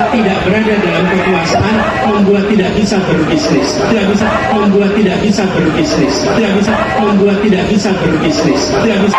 Tidak berada dalam kekuasaan membuat tidak bisa berbisnis, tidak bisa membuat tidak bisa berbisnis, tidak bisa membuat tidak bisa berbisnis, tidak bisa.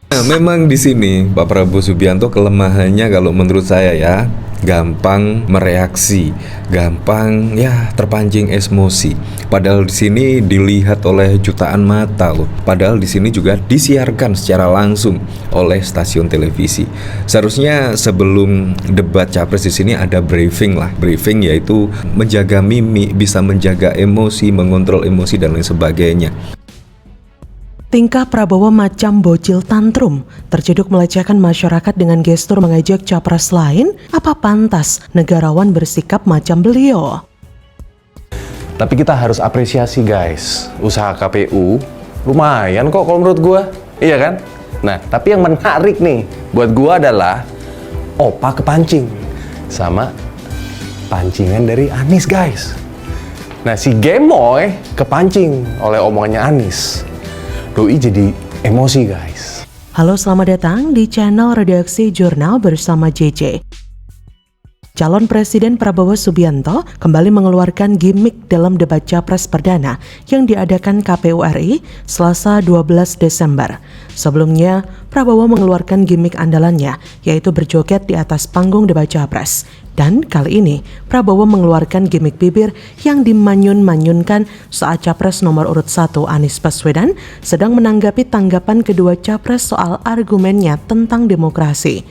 Nah, memang di sini Pak Prabowo Subianto kelemahannya kalau menurut saya ya, gampang mereaksi, gampang ya terpancing emosi. Padahal di sini dilihat oleh jutaan mata loh. Padahal di sini juga disiarkan secara langsung oleh stasiun televisi. Seharusnya sebelum debat capres di sini ada briefing lah. Briefing yaitu menjaga mimik, bisa menjaga emosi, mengontrol emosi dan lain sebagainya. Tingkah Prabowo macam bocil tantrum, terjeduk melecehkan masyarakat dengan gestur mengejek capres lain. Apa pantas negarawan bersikap macam beliau? Tapi kita harus apresiasi guys, usaha KPU lumayan kok kalau menurut gua, iya kan? Nah, tapi yang menarik nih buat gua adalah Opa kepancing sama pancingan dari Anies guys. Nah, si Gemoy kepancing oleh omongannya Anies. Doi jadi emosi guys. Halo, selamat datang di channel Redaksi Jurnal bersama JJ. Calon Presiden Prabowo Subianto kembali mengeluarkan gimmick dalam debat Capres Perdana yang diadakan KPU RI Selasa 12 Desember. Sebelumnya, Prabowo mengeluarkan gimmick andalannya, yaitu berjoget di atas panggung debat Capres. Dan kali ini, Prabowo mengeluarkan gimmick bibir yang dimanyun-manyunkan saat Capres nomor urut 1 Anies Baswedan sedang menanggapi tanggapan kedua Capres soal argumennya tentang demokrasi.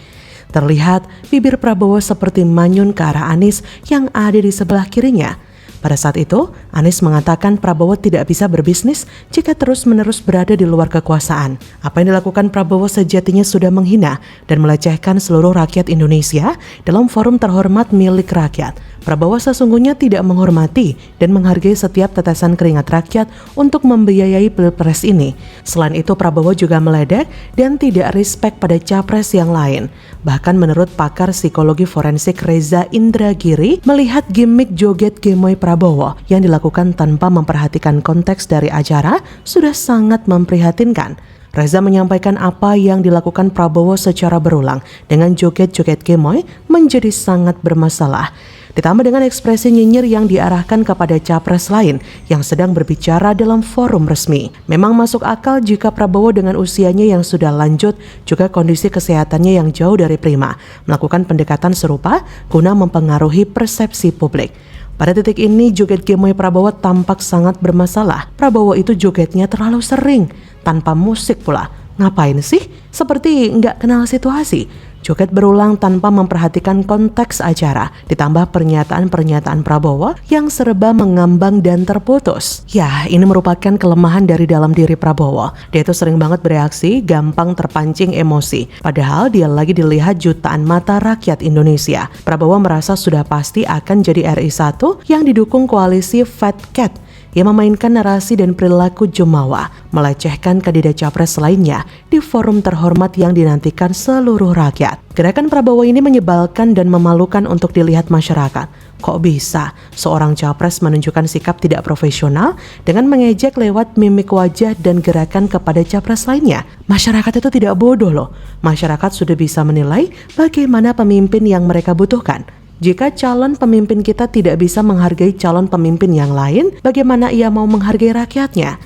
Terlihat bibir Prabowo seperti manyun ke arah Anies yang ada di sebelah kirinya. Pada saat itu, Anies mengatakan Prabowo tidak bisa berbisnis jika terus-menerus berada di luar kekuasaan. Apa yang dilakukan Prabowo sejatinya sudah menghina dan melecehkan seluruh rakyat Indonesia dalam forum terhormat milik rakyat. Prabowo sesungguhnya tidak menghormati dan menghargai setiap tetesan keringat rakyat untuk membiayai pilpres ini. Selain itu, Prabowo juga meledek dan tidak respek pada capres yang lain. Bahkan menurut pakar psikologi forensik Reza Indragiri, melihat gimmick joget gemoy Prabowo yang dilakukan tanpa memperhatikan konteks dari acara sudah sangat memprihatinkan. Reza menyampaikan apa yang dilakukan Prabowo secara berulang dengan joget-joget gemoy menjadi sangat bermasalah. Ditambah dengan ekspresi nyinyir yang diarahkan kepada capres lain yang sedang berbicara dalam forum resmi. Memang masuk akal jika Prabowo dengan usianya yang sudah lanjut, juga kondisi kesehatannya yang jauh dari prima, melakukan pendekatan serupa guna mempengaruhi persepsi publik. Pada titik ini, joget gemoy Prabowo tampak sangat bermasalah. Prabowo itu jogetnya terlalu sering, tanpa musik pula. Ngapain sih? Seperti nggak kenal situasi. Joget berulang tanpa memperhatikan konteks acara, ditambah pernyataan-pernyataan Prabowo yang serba mengambang dan terputus. Ya, ini merupakan kelemahan dari dalam diri Prabowo. Dia itu sering banget bereaksi, gampang terpancing emosi. Padahal dia lagi dilihat jutaan mata rakyat Indonesia. Prabowo merasa sudah pasti akan jadi RI 1 yang didukung koalisi Fat Cat yang memainkan narasi dan perilaku jumawa, melecehkan kandidat capres lainnya di forum terhormat yang dinantikan seluruh rakyat. Gerakan Prabowo ini menyebalkan dan memalukan untuk dilihat masyarakat. Kok bisa seorang capres menunjukkan sikap tidak profesional dengan mengejek lewat mimik wajah dan gerakan kepada capres lainnya? Masyarakat itu tidak bodoh loh. Masyarakat sudah bisa menilai bagaimana pemimpin yang mereka butuhkan. Jika calon pemimpin kita tidak bisa menghargai calon pemimpin yang lain, bagaimana ia mau menghargai rakyatnya?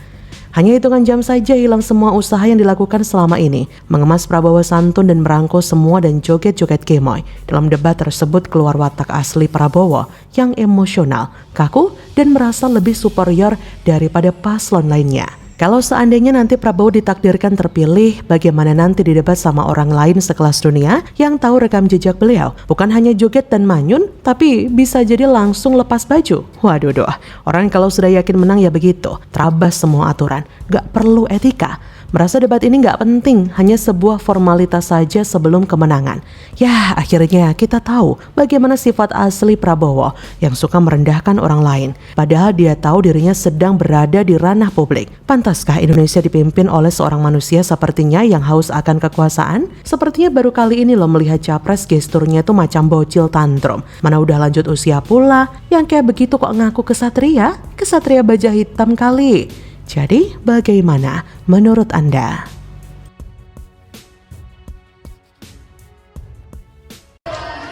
Hanya hitungan jam saja hilang semua usaha yang dilakukan selama ini. Mengemas Prabowo santun dan merangkul semua dan joget-joget gemoy. Dalam debat tersebut keluar watak asli Prabowo yang emosional, kaku, dan merasa lebih superior daripada paslon lainnya. Kalau seandainya nanti Prabowo ditakdirkan terpilih, bagaimana nanti didebat sama orang lain sekelas dunia yang tahu rekam jejak beliau? Bukan hanya joget dan manyun, tapi bisa jadi langsung lepas baju. Waduh doa, orang kalau sudah yakin menang ya begitu, terabas semua aturan, gak perlu etika. Merasa debat ini gak penting, hanya sebuah formalitas saja sebelum kemenangan. Ya, akhirnya kita tahu bagaimana sifat asli Prabowo yang suka merendahkan orang lain. Padahal dia tahu dirinya sedang berada di ranah publik. Pantaskah Indonesia dipimpin oleh seorang manusia sepertinya yang haus akan kekuasaan? Sepertinya baru kali ini lo melihat capres gesturnya tuh macam bocil tantrum. Mana udah lanjut usia pula, yang kayak begitu kok ngaku kesatria? Kesatria baja hitam kali. Jadi, bagaimana menurut Anda?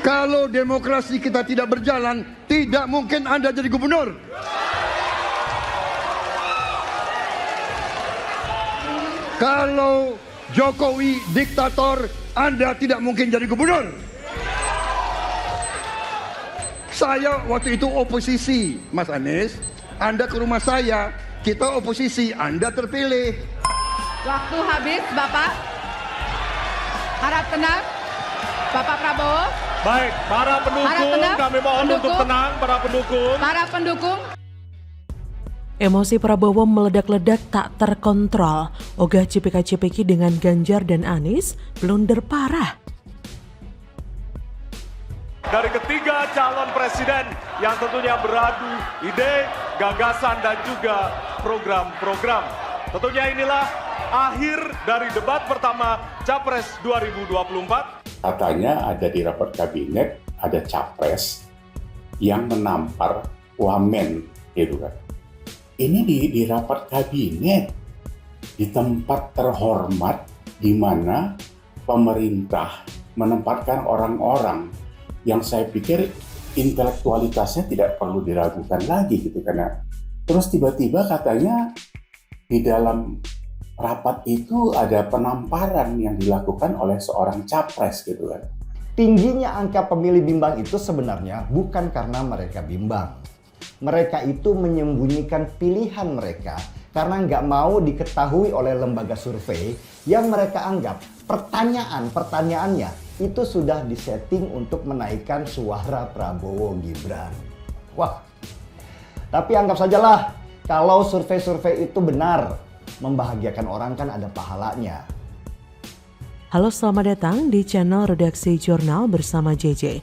Kalau demokrasi kita tidak berjalan, tidak mungkin Anda jadi gubernur. Kalau Jokowi diktator, Anda tidak mungkin jadi gubernur. Saya waktu itu oposisi, Mas Anies. Anda ke rumah saya, kita oposisi, Anda terpilih. Waktu habis, Bapak. Harap tenang, Bapak Prabowo. Baik, para pendukung, kami mohon untuk tenang, para pendukung. Para pendukung. Emosi Prabowo meledak-ledak tak terkontrol. Ogah cipika-cipiki dengan Ganjar dan Anies blunder parah. Dari ketiga calon presiden yang tentunya beradu ide, gagasan, dan juga program-program. Tentunya inilah akhir dari debat pertama Capres 2024. Katanya ada di rapat kabinet, ada capres yang menampar wamen, gitu kan. Ini di rapat kabinet, di tempat terhormat di mana pemerintah menempatkan orang-orang yang saya pikir intelektualitasnya tidak perlu diragukan lagi gitu, karena terus tiba-tiba katanya di dalam rapat itu ada penamparan yang dilakukan oleh seorang capres gitu kan. Tingginya angka pemilih bimbang itu sebenarnya bukan karena mereka bimbang. Mereka itu menyembunyikan pilihan mereka karena nggak mau diketahui oleh lembaga survei yang mereka anggap pertanyaannya itu sudah disetting untuk menaikkan suara Prabowo Gibran. Wah, tapi anggap sajalah kalau survei-survei itu benar, membahagiakan orang kan ada pahalanya. Halo, selamat datang di channel Redaksi Jurnal bersama JJ.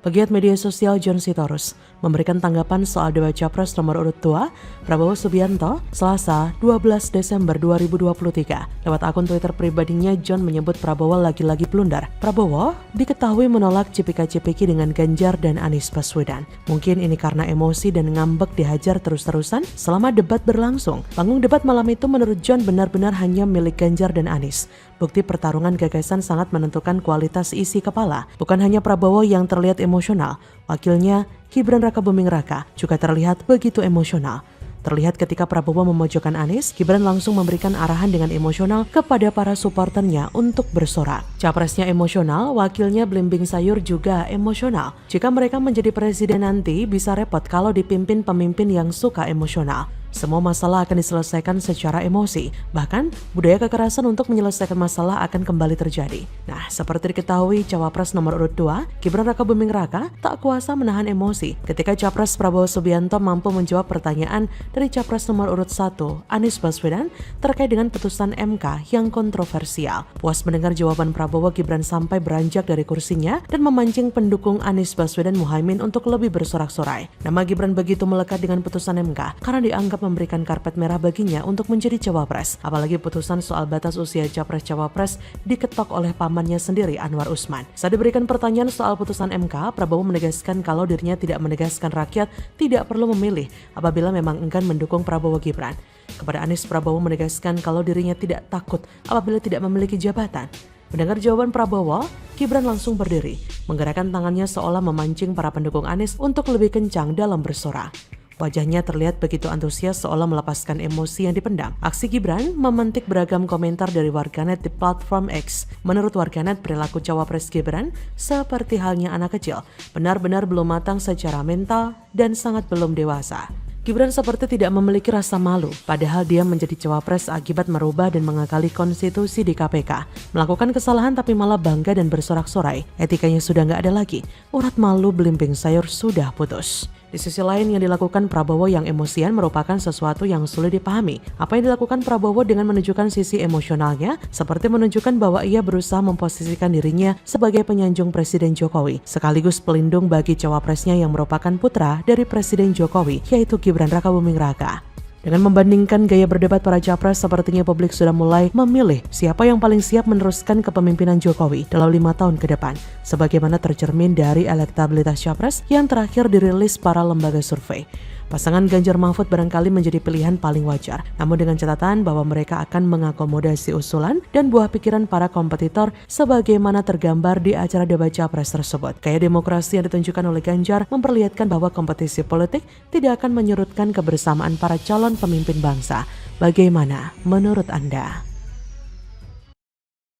Pegiat media sosial John Sitorus memberikan tanggapan soal debat Capres nomor urut 2 Prabowo Subianto Selasa 12 Desember 2023. Lewat akun Twitter pribadinya, John menyebut Prabowo lagi-lagi blunder. Prabowo diketahui menolak cipika-cipiki dengan Ganjar dan Anies Baswedan. Mungkin ini karena emosi dan ngambek dihajar terus-terusan selama debat berlangsung. Panggung debat malam itu menurut John benar-benar hanya milik Ganjar dan Anies. Bukti pertarungan gagasan sangat menentukan kualitas isi kepala. Bukan hanya Prabowo yang terlihat emosional, wakilnya Gibran Rakabuming Raka juga terlihat begitu emosional. Terlihat ketika Prabowo memojokkan Anies, Gibran langsung memberikan arahan dengan emosional kepada para supporternya untuk bersorak. Capresnya emosional, wakilnya belimbing sayur juga emosional. Jika mereka menjadi presiden nanti, bisa repot kalau dipimpin pemimpin yang suka emosional. Semua masalah akan diselesaikan secara emosi. Bahkan, budaya kekerasan untuk menyelesaikan masalah akan kembali terjadi. Nah, seperti diketahui, Cawapres nomor urut 2, Gibran Rakabuming Raka, tak kuasa menahan emosi ketika Capres Prabowo Subianto mampu menjawab pertanyaan dari Capres nomor urut 1, Anies Baswedan, terkait dengan putusan MK yang kontroversial. Puas mendengar jawaban Prabowo, Gibran sampai beranjak dari kursinya dan memancing pendukung Anies Baswedan Muhaimin untuk lebih bersorak-sorai. Nama Gibran begitu melekat dengan putusan MK karena dianggap memberikan karpet merah baginya untuk menjadi cawapres. Apalagi putusan soal batas usia capres-cawapres diketok oleh pamannya sendiri, Anwar Usman. Saat diberikan pertanyaan soal putusan MK, Prabowo menegaskan kalau dirinya tidak menegaskan rakyat tidak perlu memilih apabila memang enggan mendukung Prabowo Gibran. Kepada Anies, Prabowo menegaskan kalau dirinya tidak takut apabila tidak memiliki jabatan. Mendengar jawaban Prabowo, Gibran langsung berdiri, menggerakkan tangannya seolah memancing para pendukung Anies untuk lebih kencang dalam bersorak. Wajahnya terlihat begitu antusias seolah melepaskan emosi yang dipendam. Aksi Gibran memantik beragam komentar dari warganet di platform X. Menurut warganet, perilaku Cawapres Gibran seperti halnya anak kecil, benar-benar belum matang secara mental dan sangat belum dewasa. Gibran seperti tidak memiliki rasa malu, padahal dia menjadi cawapres akibat merubah dan mengakali konstitusi di KPK. Melakukan kesalahan tapi malah bangga dan bersorak-sorai. Etikanya sudah nggak ada lagi. Urat malu belimbing sayur sudah putus. Di sisi lain, yang dilakukan Prabowo yang emosian merupakan sesuatu yang sulit dipahami. Apa yang dilakukan Prabowo dengan menunjukkan sisi emosionalnya, seperti menunjukkan bahwa ia berusaha memposisikan dirinya sebagai penyanjung Presiden Jokowi, sekaligus pelindung bagi cawapresnya yang merupakan putra dari Presiden Jokowi, yaitu Gibran Rakabuming Raka. Dengan membandingkan gaya berdebat para capres, sepertinya publik sudah mulai memilih siapa yang paling siap meneruskan kepemimpinan Jokowi dalam 5 tahun ke depan, sebagaimana tercermin dari elektabilitas capres yang terakhir dirilis para lembaga survei. Pasangan Ganjar Mahfud barangkali menjadi pilihan paling wajar, namun dengan catatan bahwa mereka akan mengakomodasi usulan dan buah pikiran para kompetitor sebagaimana tergambar di acara debat capres tersebut. Gaya demokrasi yang ditunjukkan oleh Ganjar memperlihatkan bahwa kompetisi politik tidak akan menyurutkan kebersamaan para calon pemimpin bangsa. Bagaimana menurut Anda?